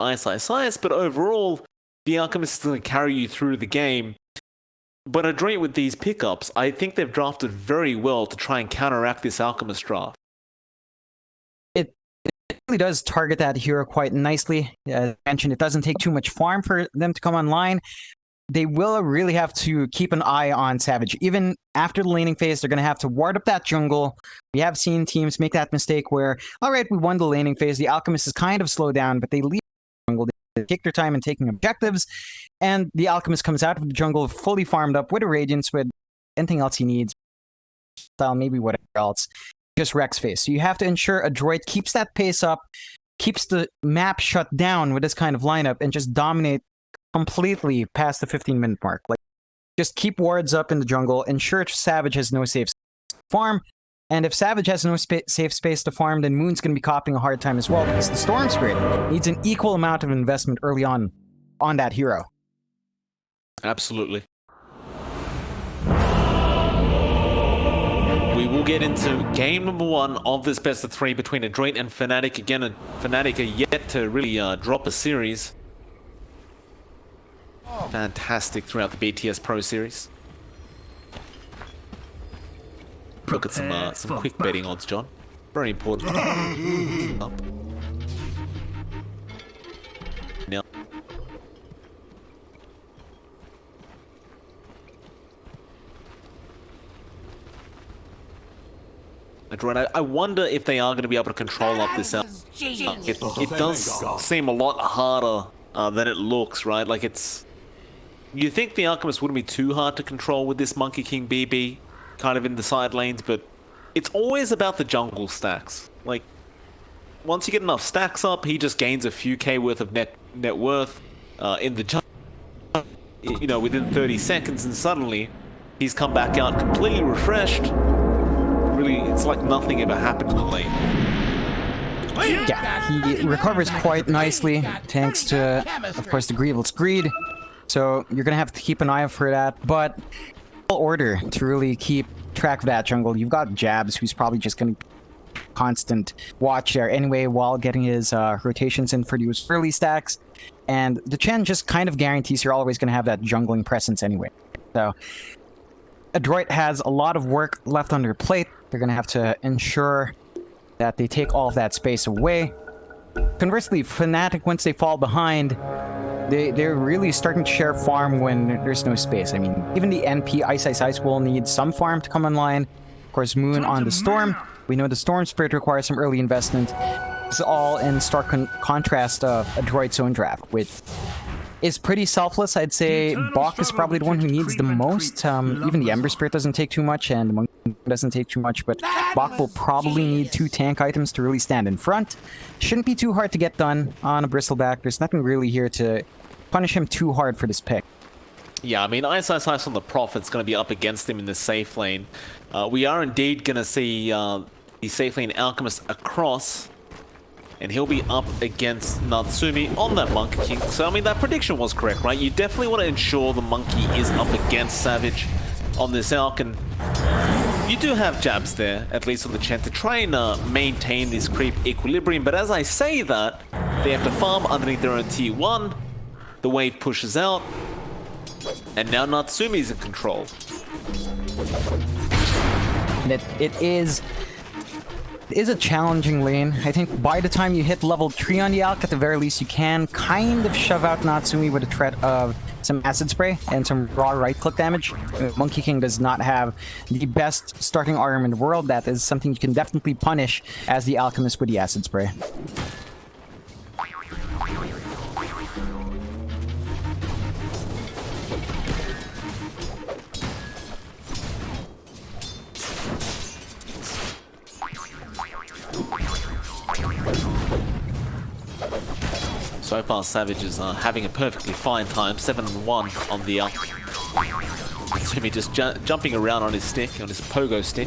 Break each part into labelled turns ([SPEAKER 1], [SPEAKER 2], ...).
[SPEAKER 1] Ice, but overall, the Alchemist is going to carry you through the game. But Adroit with these pickups, I think they've drafted very well to try and counteract this Alchemist draft.
[SPEAKER 2] It really does target that hero quite nicely. As I mentioned, it doesn't take too much farm for them to come online. They will really have to keep an eye on Savage. Even after the laning phase, they're going to have to ward up that jungle. We have seen teams make that mistake where, all right, we won the laning phase. The Alchemist is kind of slowed down, but they leave the jungle. They take their time in taking objectives, and the Alchemist comes out of the jungle fully farmed up with a Radiance, with anything else he needs, style, maybe whatever else, just wrecks face. So you have to ensure Adroit keeps that pace up, keeps the map shut down with this kind of lineup, and just dominate completely past the 15-minute mark. Like, just keep wards up in the jungle, ensure Savage has no safe farm, and if Savage has no safe space to farm, then Moon's going to be copying a hard time as well, because the Storm Spirit needs an equal amount of investment early on that hero.
[SPEAKER 1] Absolutely. We will get into game number 1 of this best of 3 between Adroit and Fnatic. Again, Fnatic are yet to really drop a series. Fantastic throughout the BTS Pro Series. Look at some quick betting odds, John. Very important. Up. Now. Adroit, I wonder if they are going to be able to control up this. It does seem a lot harder than it looks, right? Like it's. You think the Alchemist wouldn't be too hard to control with this Monkey King BB kind of in the side lanes, but it's always about the jungle stacks. Like, once you get enough stacks up, he just gains a few K worth of net worth in the jungle, you know, within 30 seconds, and suddenly he's come back out completely refreshed. Really, it's like nothing ever happened in the lane.
[SPEAKER 2] Yeah, he recovers quite nicely, thanks to, of course, the Grievel's Greed. So you're going to have to keep an eye out for that, but order to really keep track of that jungle. You've got Jabs, who's probably just going to constant watch there anyway while getting his rotations in for these early stacks. And the Chen just kind of guarantees you're always going to have that jungling presence anyway. So Adroit has a lot of work left on their plate. They're going to have to ensure that they take all of that space away. Conversely, Fnatic, once they fall behind, they're really starting to share farm when there's no space. I mean, even the NP Ice will need some farm to come online. Of course, Moon on the Storm. We know the Storm Spirit requires some early investment. It's all in stark contrast of Adroit's own draft, which is pretty selfless. I'd say Bok is probably the one who needs the most. Even the Ember Spirit doesn't take too much, and the Monkey doesn't take too much, but Bok will probably need 2 tank items to really stand in front. Shouldn't be too hard to get done on a Bristleback. There's nothing really here to punish him too hard for this pick.
[SPEAKER 1] Yeah, I mean, Ice on the Prophet's going to be up against him in the safe lane. We are indeed going to see the safe lane Alchemist across, and he'll be up against Natsumi on that Monkey King. So, I mean, that prediction was correct, right? You definitely want to ensure the Monkey is up against Savage on this Alch, and you do have Jabs there, at least on the Chen, to try and maintain this creep equilibrium. But as I say that, they have to farm underneath their own tier 1. The wave pushes out, and now Natsumi's in control.
[SPEAKER 2] It is a challenging lane. I think by the time you hit level 3 on the Alch, at the very least, you can kind of shove out Natsumi with a threat of some Acid Spray and some raw right-click damage. Monkey King does not have the best starting arm in the world. That is something you can definitely punish as the Alchemist with the Acid Spray.
[SPEAKER 1] So far, Savage is having a perfectly fine time, 7-1 on the Natsumi just jumping around on his stick, on his pogo stick.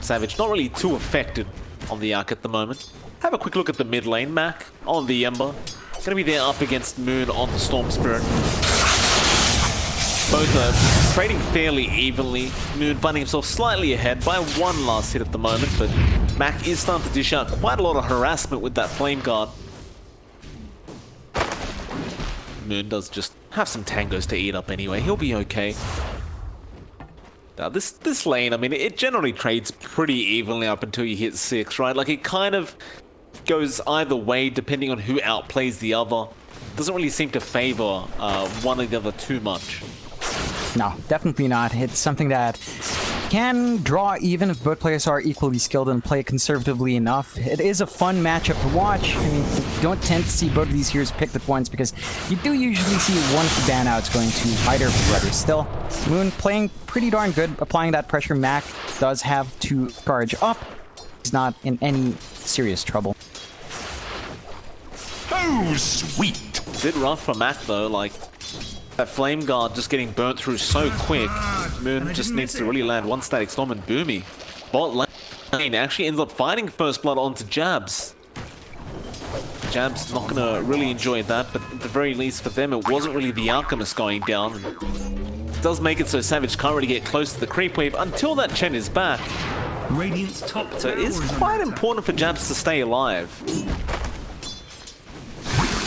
[SPEAKER 1] Savage not really too affected on the Arc at the moment. Have a quick look at the mid lane. Mac on the Ember. Gonna be there up against Moon on the Storm Spirit. Both are trading fairly evenly. Moon finding himself slightly ahead by 1 last hit at the moment, but Mac is starting to dish out quite a lot of harassment with that Flame Guard. Moon does just have some tangos to eat up anyway. He'll be okay. Now this lane, I mean, it generally trades pretty evenly up until you hit 6, right? Like, it kind of goes either way depending on who outplays the other. Doesn't really seem to favor one or the other too much.
[SPEAKER 2] No, definitely not. It's something that can draw even if both players are equally skilled and play conservatively enough. It is a fun matchup to watch. I mean, you don't tend to see both of these heroes picked at once because you do usually see one of the ban-outs going to either of the brothers. Still, Moon playing pretty darn good, applying that pressure. Mac does have to charge up. He's not in any serious trouble.
[SPEAKER 3] Oh, sweet!
[SPEAKER 1] Bit rough for Mac though, like that Flame Guard just getting burnt through so quick. Moon just needs to really land one Static Storm, and Boomy bot lane actually ends up finding First Blood onto Jabs. Jabs not gonna really enjoy that, but at the very least for them it wasn't really the Alchemist going down. It does make it so Savage can't really get close to the creep wave until that Chen is back.
[SPEAKER 3] Radiant's top
[SPEAKER 1] So it is quite important for Jabs to stay alive.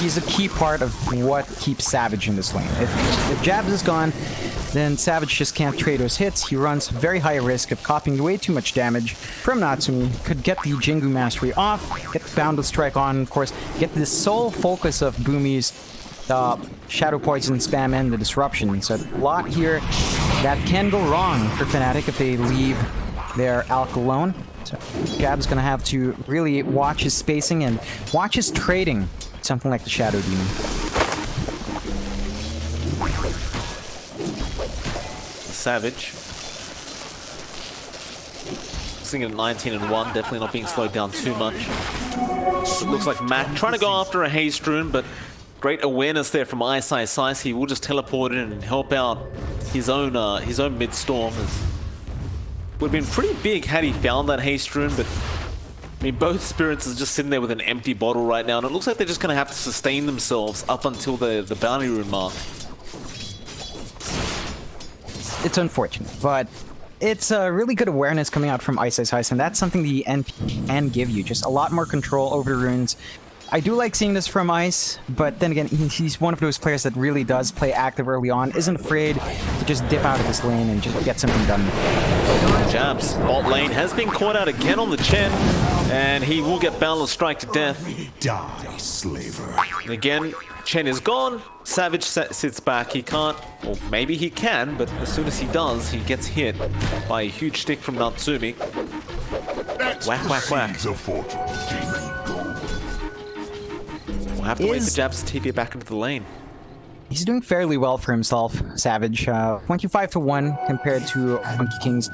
[SPEAKER 2] He's a key part of what keeps Savage in this lane. If Jabs is gone, then Savage just can't trade those hits. He runs very high risk of copying way too much damage from Natsumi. Could get the Jingu Mastery off, get the Boundless Strike on, of course, get the sole focus of Boomy's Shadow Poison spam and the Disruption. So a lot here that can go wrong for Fnatic if they leave their Alk alone. So Jab's gonna have to really watch his spacing and watch his trading. Something like the Shadow Demon.
[SPEAKER 1] Savage. Sitting at 19 and 1, definitely not being slowed down too much. It looks like Mac trying to go after a Haste Rune, but great awareness there from Ice. He will just teleport in and help out his own mid-storm. Would have been pretty big had he found that Haste Rune, but I mean, both Spirits are just sitting there with an empty bottle right now, and it looks like they're just going to have to sustain themselves up until the Bounty Rune mark.
[SPEAKER 2] It's unfortunate, but it's a really good awareness coming out from Ice, and that's something the NP can give you. Just a lot more control over the runes. I do like seeing this from Ice, but then again, he's one of those players that really does play active early on, isn't afraid to just dip out of this lane and just get something done.
[SPEAKER 1] Jabs, bot lane has been caught out again on the Chen, and he will get Boundless Strike to death.
[SPEAKER 3] Die, slaver.
[SPEAKER 1] And again, Chen is gone, Savage sits back, he can't, or maybe he can, but as soon as he does, he gets hit by a huge stick from Natsumi. Whack, whack, whack. We'll have to wait for Jabs to TP back into the lane.
[SPEAKER 2] He's doing fairly well for himself, Savage. 25 to 1 compared to Monkey King's.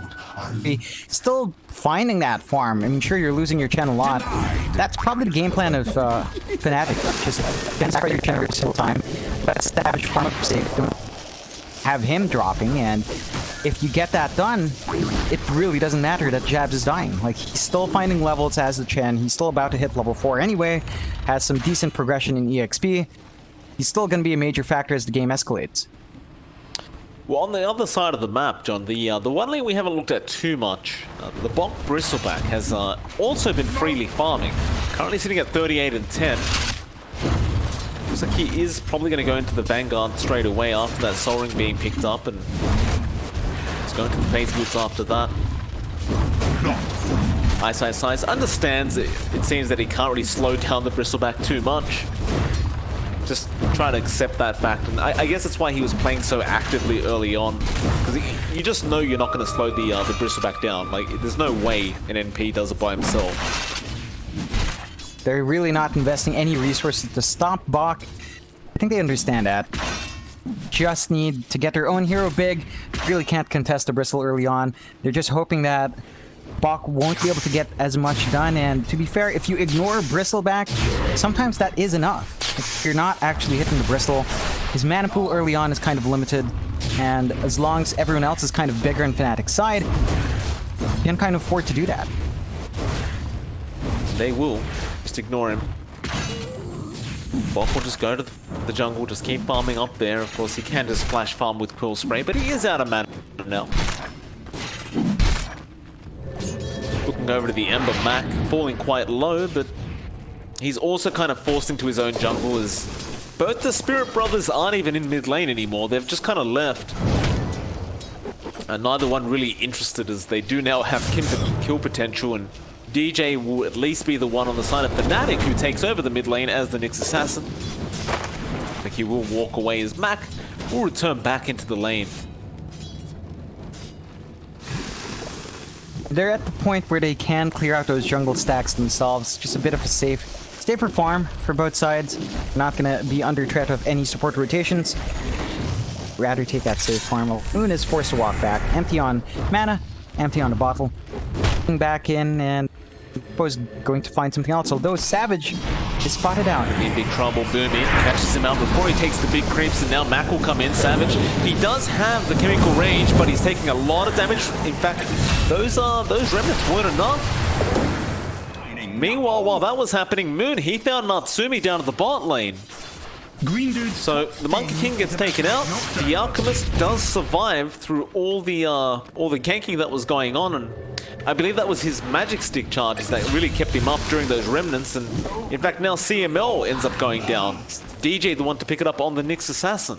[SPEAKER 2] Still finding that farm. I'm sure you're losing your Chen a lot. That's probably the game plan of Fnatic. Just sacrifice your Chen every single time. Let Savage farm up safe. Don't have him dropping, and if you get that done, it really doesn't matter that Jabs is dying. Like, he's still finding levels as the Chen. He's still about to hit level 4 anyway. Has some decent progression in EXP. He's still going to be a major factor as the game escalates.
[SPEAKER 1] Well, on the other side of the map, John, the one lane we haven't looked at too much, the Bok Bristleback has also been freely farming. Currently sitting at 38 and 10. Looks like he is probably going to go into the Vanguard straight away after that Soul Ring being picked up, and he's going to the Phase Boots after that. Ice understands it seems that he can't really slow down the Bristleback too much. Just try to accept that fact, and I guess that's why he was playing so actively early on, because you just know you're not going to slow the Bristleback down. Like, there's no way an NP does it by himself.
[SPEAKER 2] They're really not investing any resources to stop Bok. I think they understand that. Just need to get their own hero big. Really can't contest the Bristle early on. They're just hoping that Bok won't be able to get as much done, and to be fair, if you ignore Bristleback, sometimes that is enough. If you're not actually hitting the Bristle, his mana pool early on is kind of limited, and as long as everyone else is kind of bigger on Fnatic's side, you can kind of afford to do that.
[SPEAKER 1] They will. Just ignore him. Bok will just go to the jungle, just keep farming up there. Of course, he can just flash farm with Quill Spray, but he is out of mana now. Look, walking over to the Ember. Mac falling quite low, but he's also kind of forced into his own jungle as both the Spirit Brothers aren't even in mid lane anymore. They've just kind of left. And neither one really interested as they do now have kill potential, and DJ will at least be the one on the side of Fnatic who takes over the mid lane as the Nyx assassin. I think he will walk away as Mac will return back into the lane.
[SPEAKER 2] They're at the point where they can clear out those jungle stacks themselves. Just a bit of a safer farm for both sides. Not gonna be under threat of any support rotations. Rather take that safe farm. Moon is forced to walk back. Empty on mana, empty on the bottle. Back in and was going to find something else, although Savage is spotted out.
[SPEAKER 1] In big trouble. Boomy catches him out before he takes the big creeps, and now Mac will come in. Savage, he does have the chemical range, but he's taking a lot of damage. In fact, those remnants weren't enough. Meanwhile, while that was happening, Moon, he found Natsumi down at the bot lane.
[SPEAKER 3] Green dude.
[SPEAKER 1] So the Monkey King gets taken out. The Alchemist does survive through all the ganking that was going on, and I believe that was his magic stick charges that really kept him up during those remnants. And in fact, now CML ends up going down. DJ the one to pick it up on the Nyx assassin.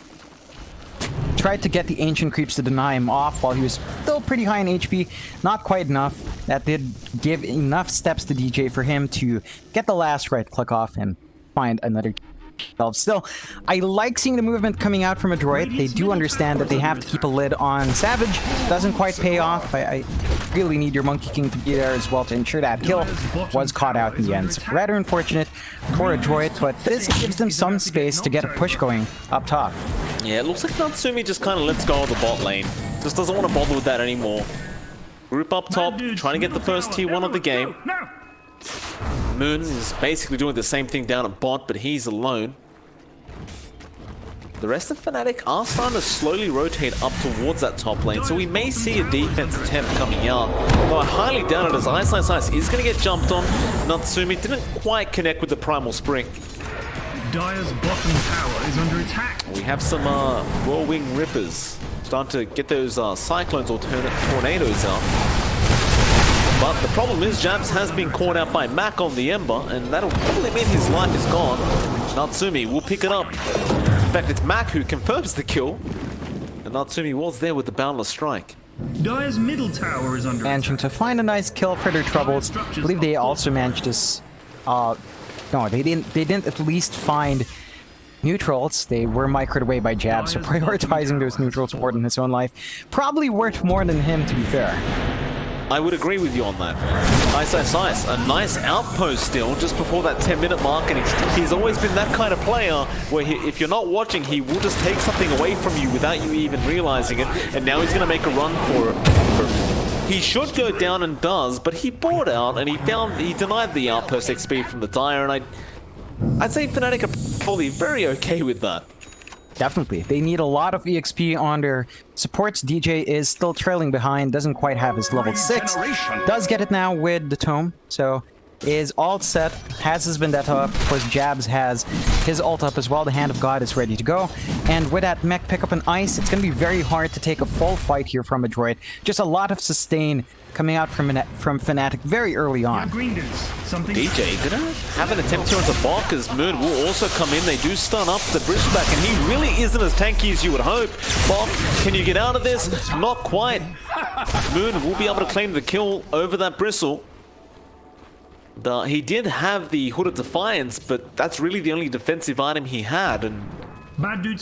[SPEAKER 2] Tried to get the ancient creeps to deny him off while he was still pretty high in HP. Not quite enough. That did give enough steps to DJ for him to get the last right click off and find another. Still, I like seeing the movement coming out from Adroit. They do understand that they have to keep a lid on Savage. Doesn't quite pay off. I really need your Monkey King to be there as well to ensure that kill was caught out in the end. So rather unfortunate for Adroit, but this gives them some space to get a push going up top.
[SPEAKER 1] Yeah, it looks like Natsumi just kind of lets go of the bot lane. Just doesn't want to bother with that anymore. Group up top, trying to get the first tier 1 of the game. Moon is basically doing the same thing down at bot, but he's alone. The rest of Fnatic are starting to slowly rotate up towards that top lane, so we may see a defense attempt coming out. Though I highly doubt it, as Ice is going to get jumped on. Natsumi didn't quite connect with the Primal Spring.
[SPEAKER 3] Dire's bottom tower is under attack.
[SPEAKER 1] We have some Whirlwing Rippers starting to get those Cyclones or Tornadoes out. But the problem is Jabs has been caught out by Mac on the Ember, and that'll probably mean his life is gone. Natsumi will pick it up. In fact, it's Mac who confirms the kill, and Natsumi was there with the Boundless Strike.
[SPEAKER 3] Dire's middle tower is under
[SPEAKER 2] Managing to find a nice kill for their troubles. I believe they also managed this. No, they didn't at least find neutrals. They were microed away by Jabs, so prioritizing those neutrals more than his own life probably worth more than him, to be fair.
[SPEAKER 1] I would agree with you on that. Ice, a nice outpost still just before that 10-minute mark, and he's always been that kind of player where if you're not watching, he will just take something away from you without you even realizing it, and now he's going to make a run for it. He should go down and does, but he bought out and he denied the outpost XP from the Dire, and I'd say Fnatic are probably very okay with that.
[SPEAKER 2] Definitely. They need a lot of EXP on their supports. DJ is still trailing behind, doesn't quite have his level 6. Does get it now with the Tome, so is all set, has his Vendetta up. Of course, Jabs has his ult up as well. The Hand of God is ready to go. And with that mech pick up an Ice, it's going to be very hard to take a full fight here from Adroit. Just a lot of sustain coming out from Fnatic very early on.
[SPEAKER 1] DJ gonna have an attempt here on the bot, because Moon will also come in. They do stun up the Bristleback, and he really isn't as tanky as you would hope. Bot, can you get out of this? Not quite. Moon will be able to claim the kill over that Bristle. He did have the Hood of Defiance, but that's really the only defensive item he had, and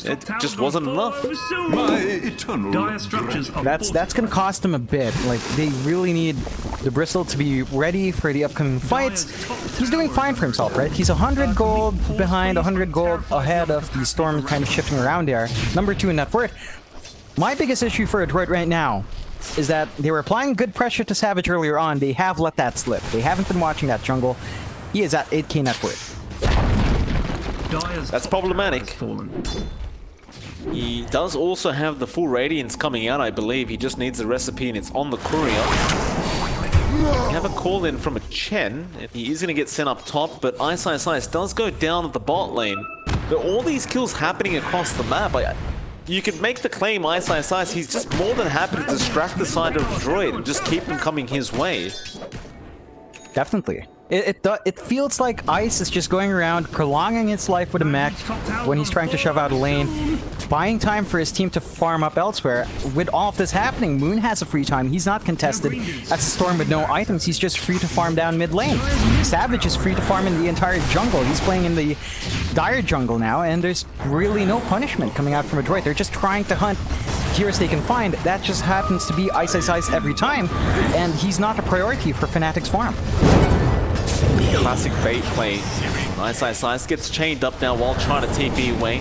[SPEAKER 1] it just wasn't enough.
[SPEAKER 2] That's gonna cost him a bit. Like, they really need the Bristle to be ready for the upcoming fights. He's doing fine for himself, right? He's 100 gold behind, 100 gold ahead of the Storm, kind of shifting around there. Number 2 in net worth. My biggest issue for Adroit right now is that they were applying good pressure to Savage earlier on. They have let that slip. They haven't been watching that jungle. He is at 8k net worth.
[SPEAKER 1] That's problematic. He does also have the full Radiance coming out, I believe. He just needs the recipe, and it's on the courier. We have a call in from a Chen. He is going to get sent up top, but Ice does go down at the bot lane. There are all these kills happening across the map. You could make the claim, Ice, he's just more than happy to distract the side of Adroit and just keep them coming his way.
[SPEAKER 2] Definitely. It feels like Ice is just going around prolonging its life with a mech when he's trying to shove out a lane, buying time for his team to farm up elsewhere. With all of this happening, Moon has a free time. He's not contested. That's a Storm with no items. He's just free to farm down mid lane. Savage is free to farm in the entire jungle. He's playing in the dire jungle now, and there's really no punishment coming out from Adroit. They're just trying to hunt heroes they can find. That just happens to be Ice Ice Ice every time, and he's not a priority for Fnatic's farm.
[SPEAKER 1] Classic bait play. Ice gets chained up now while trying to TP away.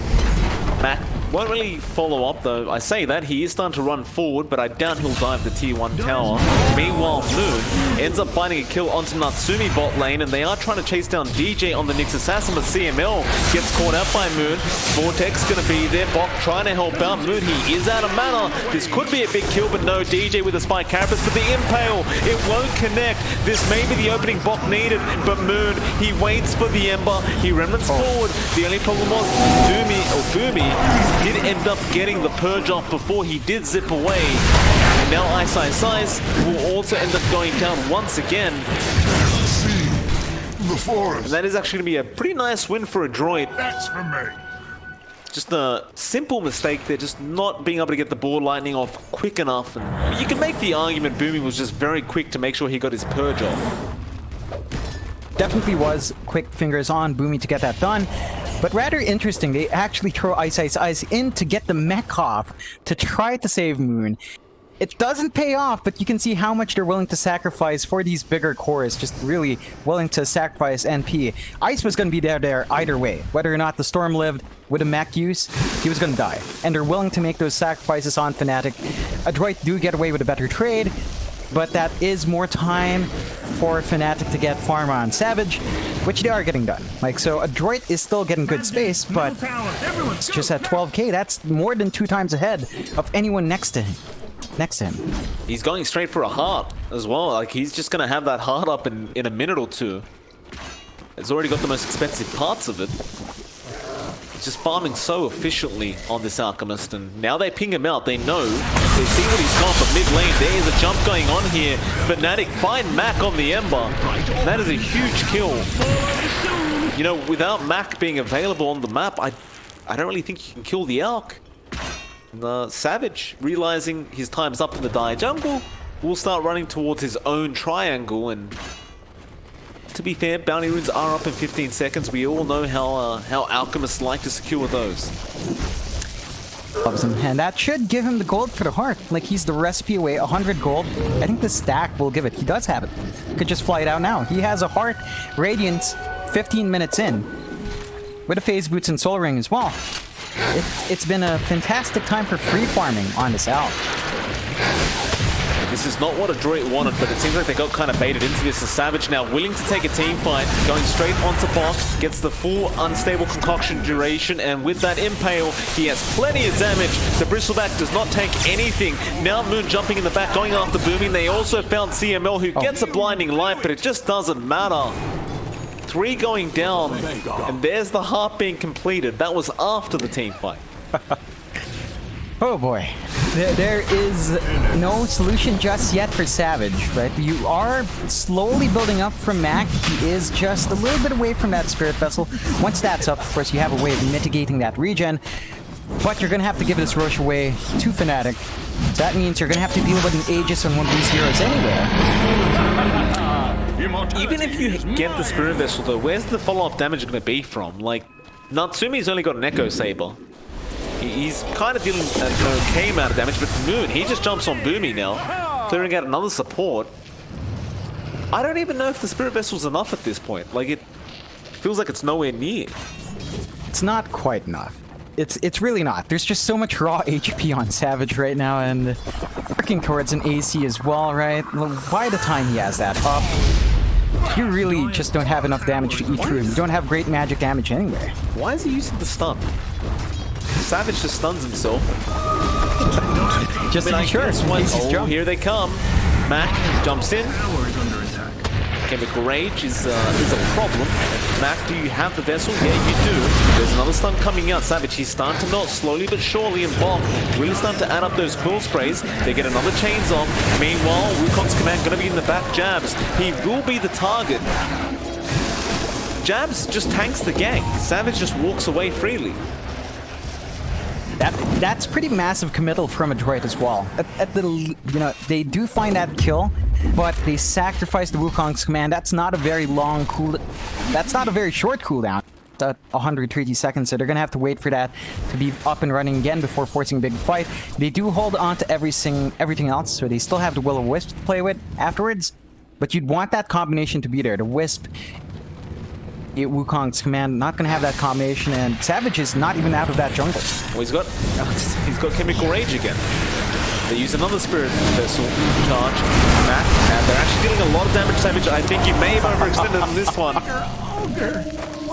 [SPEAKER 1] Matt won't really follow up though. I say that, he is starting to run forward, but I doubt he'll dive the tier 1 tower. Meanwhile, Moon ends up finding a kill onto Natsumi bot lane, and they are trying to chase down DJ on the Nyx Assassin, but CML gets caught out by Moon. Vortex gonna be there, Bok trying to help out Moon. He is out of mana. This could be a big kill, but no, DJ with a spike carapace, but the impale, it won't connect. This may be the opening Bok needed, but Moon, he waits for the Ember. He remnants forward. The only problem was Boomy did end up getting the purge off before he did zip away. And now Ice will also end up going down once again. And that is actually going to be a pretty nice win for Adroit.
[SPEAKER 3] That's for me.
[SPEAKER 1] Just a simple mistake there, just not being able to get the ball lightning off quick enough. And you can make the argument Boomy was just very quick to make sure he got his purge off.
[SPEAKER 2] Definitely was quick fingers on Boomy to get that done. But rather interesting, they actually throw Ice in to get the mech off to try to save Moon. It doesn't pay off, but you can see how much they're willing to sacrifice for these bigger cores, just really willing to sacrifice NP. Ice was going to be there either way. Whether or not the Storm lived with a mech use, he was going to die. And they're willing to make those sacrifices on Fnatic. Adroit do get away with a better trade, but that is more time for Fnatic to get farm on Savage, which they are getting done. Like, so Adroit is still getting good space, but it's just at 12k. That's more than 2 times ahead of anyone next to him.
[SPEAKER 1] He's going straight for a heart as well. Like, he's just going to have that heart up in a minute or two. It's already got the most expensive parts of it. He's just farming so efficiently on this Alchemist, and now they ping him out. They know, they see what he's got, but mid lane, there is a jump going on here. Fnatic find Mac on the Ember. That is a huge kill. You know, without Mac being available on the map, I don't really think you can kill the Alch. Savage, realizing his time's up in the dire jungle, will start running towards his own triangle, and to be fair, bounty runes are up in 15 seconds. We all know how alchemists like to secure those.
[SPEAKER 2] Loves him, and that should give him the gold for the heart. Like, he's the recipe away, 100 gold. I think the stack will give it. He does have it. Could just fly it out now. He has a heart, Radiance, 15 minutes in, with a phase boots and soul ring as well. It's been a fantastic time for free farming on this Alch.
[SPEAKER 1] This is not what Adroit wanted, but it seems like they got kind of baited into this. Savage now willing to take a team fight, going straight onto Bok, gets the full unstable concoction duration, and with that impale, he has plenty of damage. The Bristleback does not take anything. Now Moon jumping in the back, going after Booming. They also found CML, who gets a blinding light, but it just doesn't matter. 3 going down, and there's the heart being completed. That was after the team fight.
[SPEAKER 2] Oh boy. There is no solution just yet for Savage, right? You are slowly building up from Mac. He is just a little bit away from that Spirit Vessel. Once that's up, of course, you have a way of mitigating that regen. But you're going to have to give this Roche away to Fnatic. So that means you're going to have to deal with an Aegis on one of these heroes anyway.
[SPEAKER 1] Even if you get the Spirit Vessel, though, where's the follow-up damage going to be from? Like, Natsumi's only got an Echo Saber. He's kind of dealing an okay amount of damage, but Moon, he just jumps on Boomy now, clearing out another support. I don't even know if the Spirit Vessel's enough at this point. Like, it feels like it's nowhere near.
[SPEAKER 2] It's not quite enough. It's really not. There's just so much raw HP on Savage right now, and working towards an AC as well, right? By the time he has that up, you really just don't have enough damage to eat through. You don't have great magic damage anyway.
[SPEAKER 1] Why is he using the stun? Savage just stuns himself.
[SPEAKER 2] Just to be sure.
[SPEAKER 1] Oh, here they come. Mac jumps in. Chemical Rage is a problem. Mac, do you have the vessel? Yeah, you do. There's another stun coming out. Savage, he's starting to melt slowly but surely, and Bok really starting to add up those quill sprays. They get another chains off. Meanwhile, Wukong's command going to be in the back. Jabs, he will be the target. Jabs just tanks the gank. Savage just walks away freely.
[SPEAKER 2] That's pretty massive committal from Adroit as well. At the, you know, they do find that kill, but they sacrifice the Wukong's command. That's not a very long that's not a very short cooldown. At 130 seconds, so they're gonna have to wait for that to be up and running again before forcing a big fight. They do hold on to everything else, so they still have the Will-O-Wisp to play with afterwards. But you'd want that combination to be there. The Wisp, Wukong's command, not gonna have that combination, and Savage is not even out of that jungle.
[SPEAKER 1] Well, he's got Chemical Rage again. They use another Spirit Vessel charge. Matt, and they're actually dealing a lot of damage to Savage. I think he may have overextended on this one.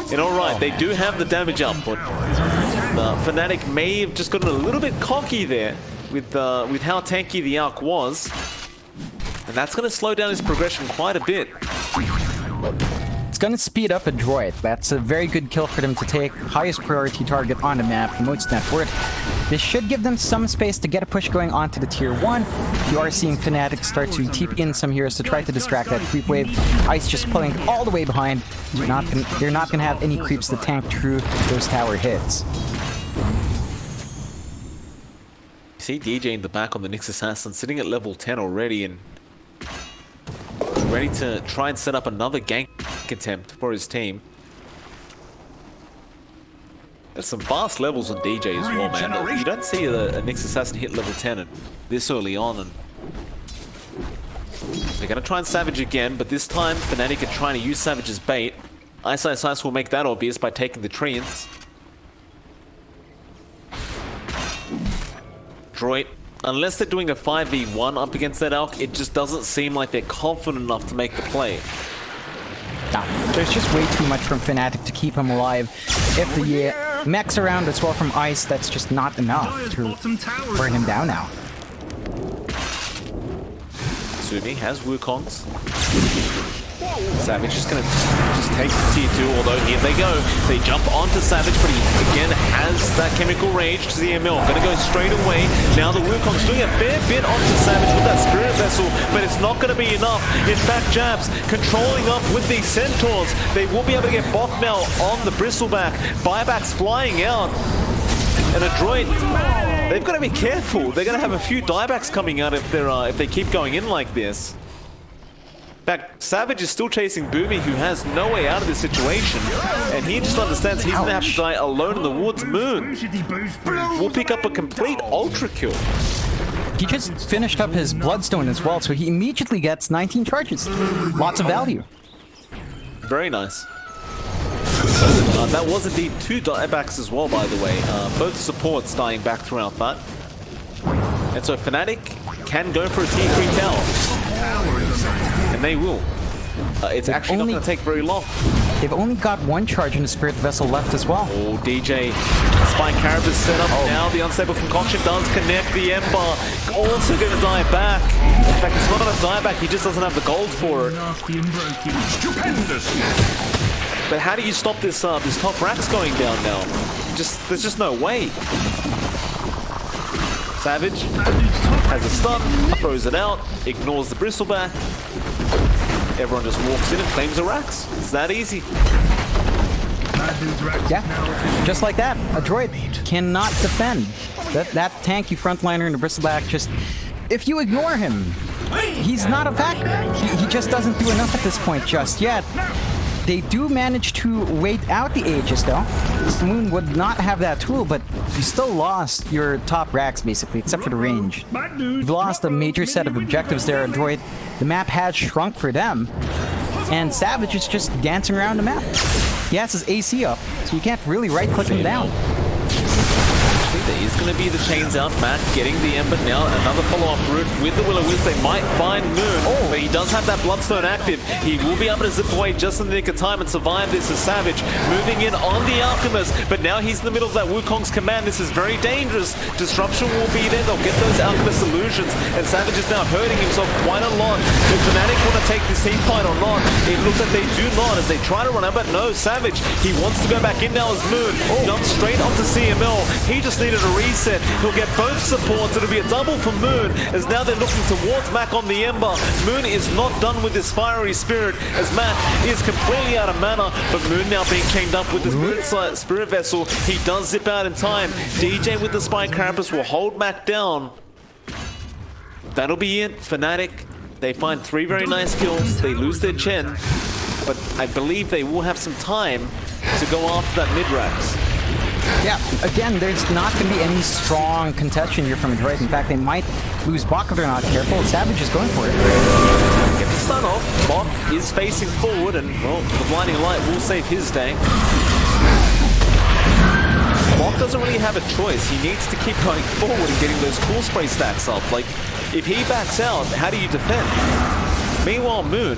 [SPEAKER 1] And alright, they do have the damage up, but Fnatic may have just gotten a little bit cocky there with how tanky the Arc was. And that's going to slow down his progression quite a bit.
[SPEAKER 2] It's gonna speed up Adroit. That's a very good kill for them to take. Highest priority target on the map, most net worth. This should give them some space to get a push going onto the tier 1. You are seeing Fnatic start to TP in some heroes to try to distract that creep wave. Ice just pulling all the way behind. They're not gonna have any creeps to tank through those tower hits.
[SPEAKER 1] See DJ in the back on the Nyx Assassin sitting at level 10 already and ready to try and set up another gank attempt for his team. There's some fast levels on DJ as well, man. You don't see a Nyx Assassin hit level 10 and this early on. And they're going to try and Savage again, but this time Fnatic are trying to use Savage as bait. Ice will make that obvious by taking the Treants. Adroit, unless they're doing a 5v1 up against that Alk, it just doesn't seem like they're confident enough to make the play.
[SPEAKER 2] No, there's just way too much from Fnatic to keep him alive. If the mechs around as well from Ice, that's just not enough to burn him down now.
[SPEAKER 1] Sumi has Wukong's. Savage is going to just take the tier 2, although here they go. They jump onto Savage, but he again has that Chemical Rage to the ML. Going to go straight away. Now the Wukong's doing a fair bit onto Savage with that Spirit Vessel, but it's not going to be enough. In fact, Jabs controlling up with these Centaurs. They will be able to get Bok now on the Bristleback. Buybacks flying out. And Adroit, they've got to be careful. They're going to have a few diebacks coming out if they keep going in like this. In fact, Savage is still chasing Boomy, who has no way out of this situation, and he just understands he's gonna have to die alone in the woods. Moon will pick up a complete ultra kill.
[SPEAKER 2] He just finished up his Bloodstone as well, so he immediately gets 19 charges. Lots of value.
[SPEAKER 1] Very nice. That was indeed 2 diebacks as well, by the way. Both supports dying back throughout that. And so Fnatic can go for a tier 3 tower. And they will. It's actually not going to take very long.
[SPEAKER 2] They've only got 1 charge in the Spirit Vessel left as well.
[SPEAKER 1] Oh, DJ. Spy Carib is set up now. The Unstable Concoction does connect the Ember. Also going to die back. In fact, it's not going to die back. He just doesn't have the gold for it.
[SPEAKER 4] Stupendous!
[SPEAKER 1] But how do you stop this this top Rax going down now? There's just no way. Savage has a stun, throws it out, ignores the Bristleback. Everyone just walks in and claims a Rax. It's that easy.
[SPEAKER 2] Yeah, just like that. Adroit cannot defend. That tanky frontliner in the Bristleback just... If you ignore him, he's not a factor. He just doesn't do enough at this point just yet. They do manage to wait out the Aegis though. Moon would not have that tool, but you still lost your top racks basically, except for the range. You've lost a major set of objectives there, Adroit. The map has shrunk for them, and Savage is just dancing around the map. He has his AC up, so you can't really right-click him down.
[SPEAKER 1] think there is going to be the chains out. Matt getting the Ember now. Another follow-up route with the Will-O-Wisp. They might find Moon, but he does have that Bloodstone active. He will be able to zip away just in the nick of time and survive this as Savage moving in on the Alchemist, but now he's in the middle of that Wukong's command. This is very dangerous. Disruption will be there. They'll get those Alchemist illusions, and Savage is now hurting himself quite a lot. If Fnatic want to take this team fight or not, it looks like they do not as they try to run out, but no, Savage, he wants to go back in now as Moon. Jumps straight onto CML. He just needed a reset. He'll get both supports. It'll be a double for Moon, as now they're looking towards Mac on the Ember. Moon is not done with this fiery spirit, as Mac is completely out of mana, but Moon now being chained up with the spirit vessel. He does zip out in time. DJ with the Spike Carapace will hold Mac down. That'll be it. Fnatic, they find 3 very nice kills. They lose their Chen, but I believe they will have some time to go after that mid-racks.
[SPEAKER 2] Yeah, again, there's not going to be any strong contention here from Adroit. In fact, they might lose Bok if they're not careful. Savage is going for it.
[SPEAKER 1] Get the stun off. Bok is facing forward, and well, the blinding light will save his day. Bok doesn't really have a choice. He needs to keep going forward and getting those cool spray stacks up. Like, if he backs out, how do you defend? Meanwhile, Moon,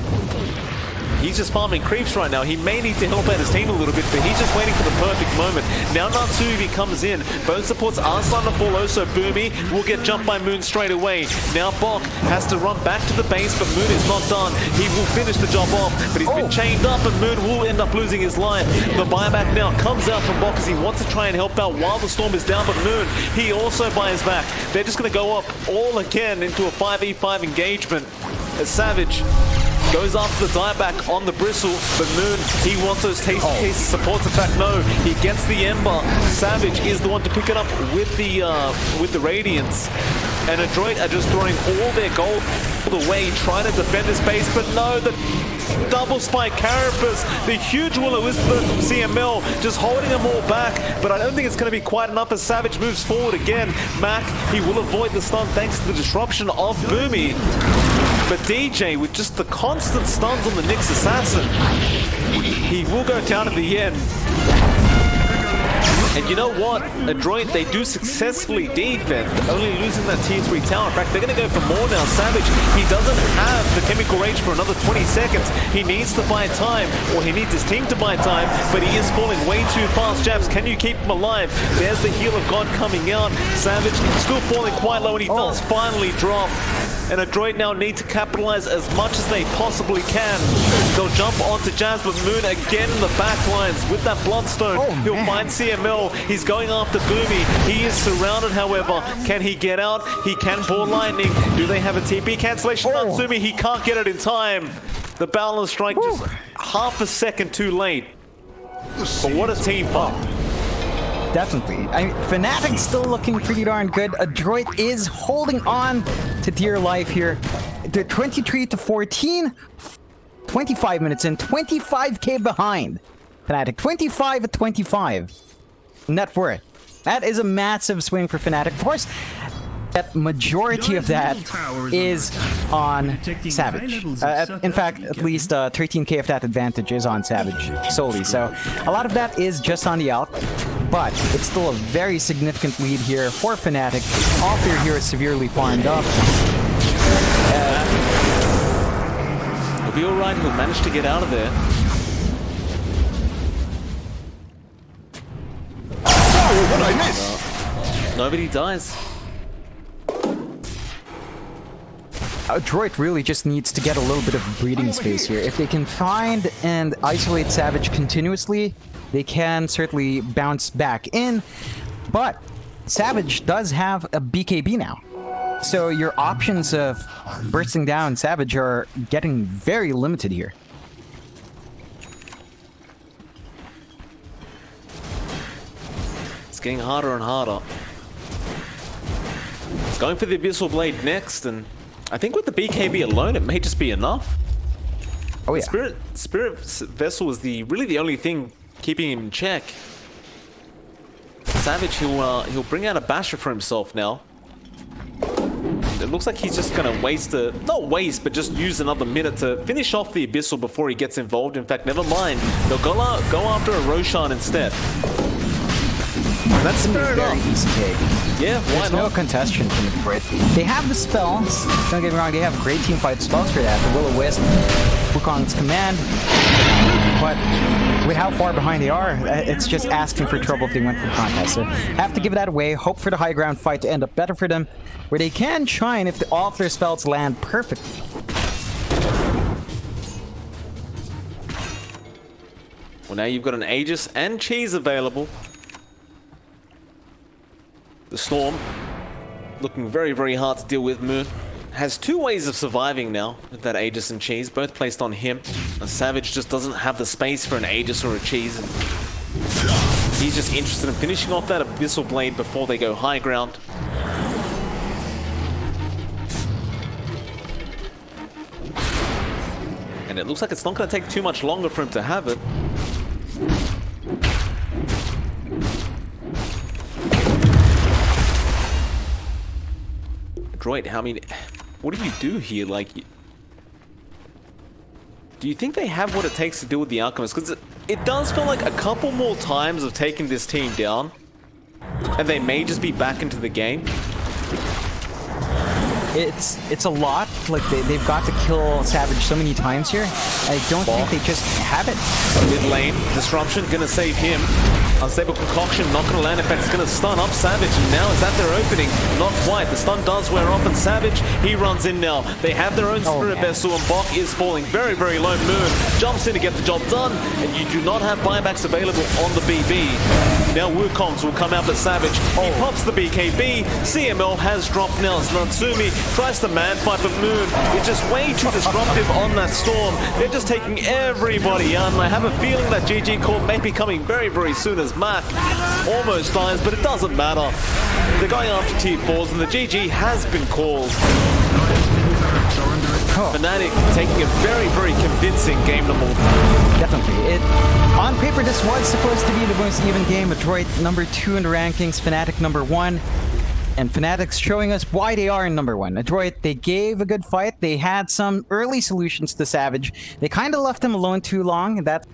[SPEAKER 1] he's just farming creeps right now. He may need to help out his team a little bit, but he's just waiting for the perfect moment. Now Natsubi comes in. Both supports are starting to fall. Also, Boomy will get jumped by Moon straight away. Now Bok has to run back to the base, but Moon is not done. He will finish the job off, but he's been chained up, and Moon will end up losing his life. The buyback now comes out from Bok as he wants to try and help out while the storm is down, but Moon, he also buys back. They're just going to go up all again into a 5v5 engagement as Savage goes after the dieback on the Bristle, but Moon, he wants those tasty supports. In fact, no, he gets the Ember. Savage is the one to pick it up with the Radiance. And Adroit are just throwing all their gold the way, trying to defend this base, but no, the double Spike Carapace, the huge Will-O-Wisp from CML, just holding them all back, but I don't think it's going to be quite enough as Savage moves forward again. Mac, he will avoid the stun thanks to the disruption of Boomy. But DJ, with just the constant stuns on the Nyx Assassin, he will go down in the end. And you know what? Adroit, they do successfully defend, only losing that tier 3 tower. In fact, they're going to go for more now. Savage, he doesn't have the chemical rage for another 20 seconds. He needs to buy time, or he needs his team to buy time, but he is falling way too fast. Jabs, can you keep him alive? There's the heal of God coming out. Savage still falling quite low, and he does finally drop. And Adroit now need to capitalize as much as they possibly can. They'll jump onto Jazz, but Moon again in the back lines with that Bloodstone. He'll find CML. He's going after Boomy. He is surrounded, however. Can he get out? He can pour lightning. Do they have a TP cancellation? Natsumi, he can't get it in time. The balance strike just half a second too late. But what a team fight.
[SPEAKER 2] Definitely. Fnatic's still looking pretty darn good. Adroit is holding on to dear life here. They're 23 to 14. 25 minutes in. 25k behind. Fnatic 25 at 25. Net worth. That is a massive swing for Fnatic. Of course, that majority of that is on Savage. In fact, at least 13k of that advantage is on Savage solely. So a lot of that is just on the out, but it's still a very significant lead here for Fnatic. All their heroes severely farmed up.
[SPEAKER 1] He'll be alright, he'll manage to get out of there.
[SPEAKER 4] Oh, what did I miss?
[SPEAKER 1] Nobody dies.
[SPEAKER 2] Adroit really just needs to get a little bit of breathing space here. If they can find and isolate Savage continuously, they can certainly bounce back in. But Savage does have a BKB now. So your options of bursting down Savage are getting very limited here.
[SPEAKER 1] It's getting harder and harder. It's going for the Abyssal Blade next, and I think with the BKB alone, it may just be enough.
[SPEAKER 2] Oh yeah.
[SPEAKER 1] Spirit Vessel is really the only thing keeping him in check. Savage, he'll bring out a basher for himself now. It looks like he's just gonna not waste, but just use another minute to finish off the Abyssal before he gets involved. In fact, never mind. They'll go after a Roshan instead. That's fair
[SPEAKER 2] Very
[SPEAKER 1] enough.
[SPEAKER 2] easy take.
[SPEAKER 1] Yeah, why
[SPEAKER 2] There's no
[SPEAKER 1] not?
[SPEAKER 2] contestation from Adroit. They have the spells. Don't get me wrong, they have great team fight spells for that. The Will-O-Wisp, Wukong's Command. But with how far behind they are, it's just asking for trouble if they went for the contest. So have to give that away. Hope for the high ground fight to end up better for them, where they can shine if all of their spells land perfectly.
[SPEAKER 1] Well, now you've got an Aegis and Cheese available. The Storm, looking very, very hard to deal with. Moon has two ways of surviving now with that Aegis and Cheese, both placed on him. A Savage just doesn't have the space for an Aegis or a Cheese. And he's just interested in finishing off that Abyssal Blade before they go high ground. And it looks like it's not going to take too much longer for him to have it. Adroit, what do you do here? Like, do you think they have what it takes to deal with the Alchemist? Because it does feel like a couple more times of taking this team down, and they may just be back into the game.
[SPEAKER 2] It's a lot. Like they've got to kill Savage so many times here. I don't think they just have it.
[SPEAKER 1] Mid lane, Disruption gonna save him. Unstable Concoction not gonna land. In fact, it's gonna stun up Savage, and now is that their opening? Not quite. The stun does wear off, and Savage, he runs in now. They have their own Spirit Vessel, and Bok is falling very, very low. Moon jumps in to get the job done, and you do not have buybacks available on the BB. Now Wukongs will come out, but Savage, he pops the BKB. CML has dropped now as Natsumi tries to man fight, but Moon is just way too disruptive on that Storm. They're just taking everybody out, and I have a feeling that GG Corp may be coming very, very soon as Mac almost dies, but it doesn't matter. They're going after T4s, and the GG has been called. Fnatic taking a very, very convincing game number.
[SPEAKER 2] Definitely. On paper, this was supposed to be the most even game. Adroit number 2 in the rankings, Fnatic number 1. And Fnatic's showing us why they are in number 1. Adroit, they gave a good fight. They had some early solutions to Savage. They kind of left him alone too long. That